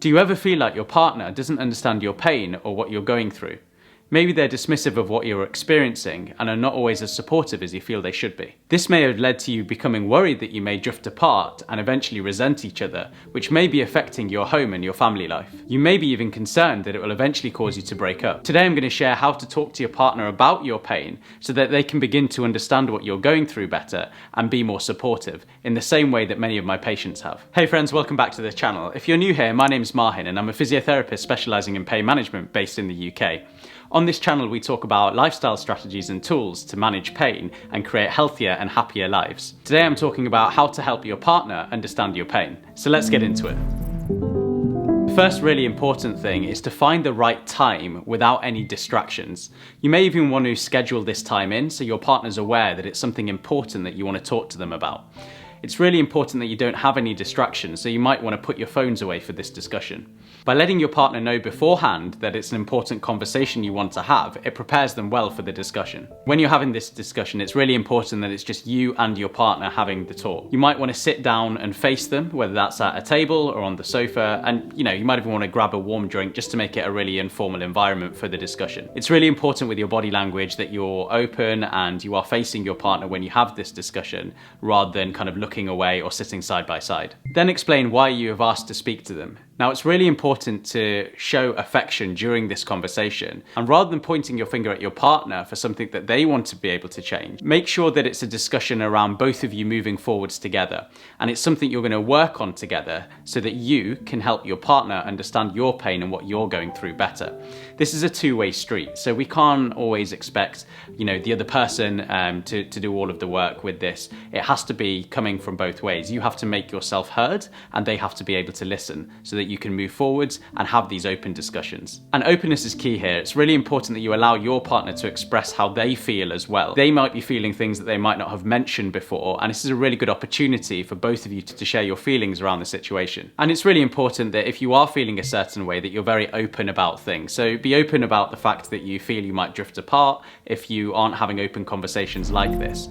Do you ever feel like your partner doesn't understand your pain or what you're going through? Maybe they're dismissive of what you're experiencing and are not always as supportive as you feel they should be. This may have led to you becoming worried that you may drift apart and eventually resent each other, which may be affecting your home and your family life. You may be even concerned that it will eventually cause you to break up. Today I'm going to share how to talk to your partner about your pain so that they can begin to understand what you're going through better and be more supportive, in the same way that many of my patients have. Hey friends, welcome back to the channel. If you're new here, my name's Mahin and I'm a physiotherapist specialising in pain management based in the UK. On this channel, we talk about lifestyle strategies and tools to manage pain and create healthier and happier lives. Today, I'm talking about how to help your partner understand your pain. So let's get into it. The first really important thing is to find the right time without any distractions. You may even want to schedule this time in so your partner's aware that it's something important that you want to talk to them about. It's really important that you don't have any distractions, so you might want to put your phones away for this discussion. By letting your partner know beforehand that it's an important conversation you want to have, it prepares them well for the discussion. When you're having this discussion, it's really important that it's just you and your partner having the talk. You might want to sit down and face them, whether that's at a table or on the sofa, and you might even want to grab a warm drink just to make it a really informal environment for the discussion. It's really important with your body language that you're open and you are facing your partner when you have this discussion, rather than kind of looking away or sitting side by side. Then explain why you have asked to speak to them. Now, it's really important to show affection during this conversation, and rather than pointing your finger at your partner for something that they want to be able to change, make sure that it's a discussion around both of you moving forwards together, and it's something you're going to work on together so that you can help your partner understand your pain and what you're going through better. This is a two-way street, so we can't always expect the other person to do all of the work with this. It has to be coming from both ways. You have to make yourself heard, and they have to be able to listen so that you can move forwards and have these open discussions. And openness is key here. It's really important that you allow your partner to express how they feel as well. They might be feeling things that they might not have mentioned before, and this is a really good opportunity for both of you to share your feelings around the situation. And it's really important that if you are feeling a certain way, that you're very open about things. So be open about the fact that you feel you might drift apart if you aren't having open conversations like this.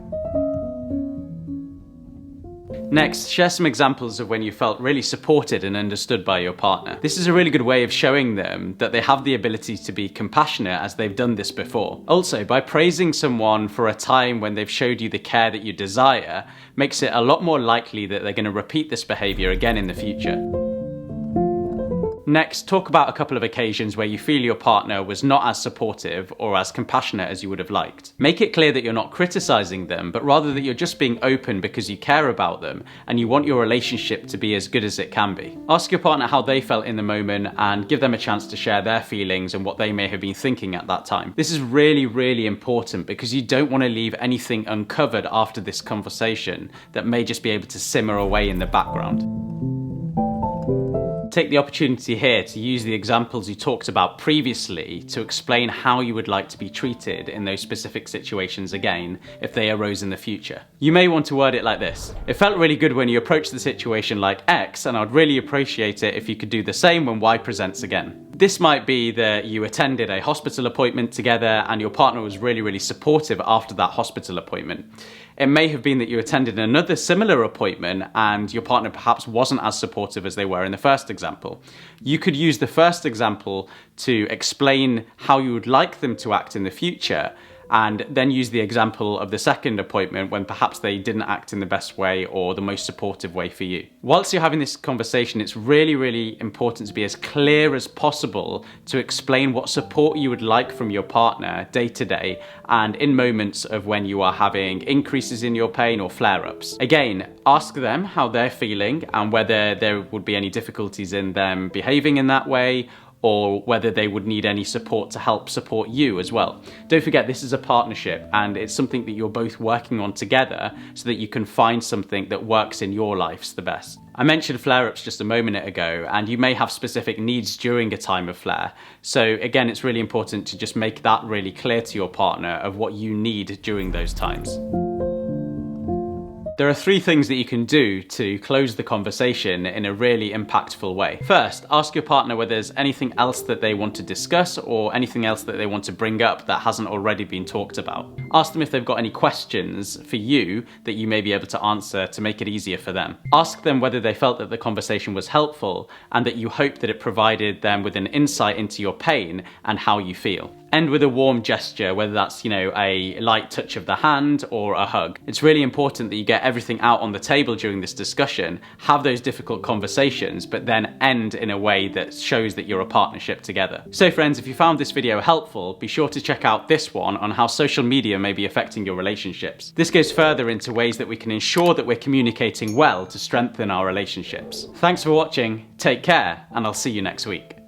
Next, share some examples of when you felt really supported and understood by your partner. This is a really good way of showing them that they have the ability to be compassionate as they've done this before. Also, by praising someone for a time when they've showed you the care that you desire, makes it a lot more likely that they're going to repeat this behaviour again in the future. Next, talk about a couple of occasions where you feel your partner was not as supportive or as compassionate as you would have liked. Make it clear that you're not criticising them, but rather that you're just being open because you care about them and you want your relationship to be as good as it can be. Ask your partner how they felt in the moment and give them a chance to share their feelings and what they may have been thinking at that time. This is really, really important because you don't want to leave anything uncovered after this conversation that may just be able to simmer away in the background. Take the opportunity here to use the examples you talked about previously to explain how you would like to be treated in those specific situations again if they arose in the future. You may want to word it like this: it felt really good when you approached the situation like X, and I'd really appreciate it if you could do the same when Y presents again. This might be that you attended a hospital appointment together and your partner was really, really supportive after that hospital appointment. It may have been that you attended another similar appointment and your partner perhaps wasn't as supportive as they were in the first example. You could use the first example to explain how you would like them to act in the future, and then use the example of the second appointment when perhaps they didn't act in the best way or the most supportive way for you. Whilst you're having this conversation, it's really, really important to be as clear as possible to explain what support you would like from your partner day to day and in moments of when you are having increases in your pain or flare-ups. Again, ask them how they're feeling and whether there would be any difficulties in them behaving in that way, or whether they would need any support to help support you as well. Don't forget, this is a partnership and it's something that you're both working on together so that you can find something that works in your lives the best. I mentioned flare-ups just a moment ago, and you may have specific needs during a time of flare. So again, it's really important to just make that really clear to your partner of what you need during those times. There are 3 things that you can do to close the conversation in a really impactful way. First, ask your partner whether there's anything else that they want to discuss or anything else that they want to bring up that hasn't already been talked about. Ask them if they've got any questions for you that you may be able to answer to make it easier for them. Ask them whether they felt that the conversation was helpful and that you hope that it provided them with an insight into your pain and how you feel. End with a warm gesture, whether that's, a light touch of the hand or a hug. It's really important that you get everything out on the table during this discussion, have those difficult conversations, but then end in a way that shows that you're a partnership together. So friends, if you found this video helpful, be sure to check out this one on how social media may be affecting your relationships. This goes further into ways that we can ensure that we're communicating well to strengthen our relationships. Thanks for watching, take care, and I'll see you next week.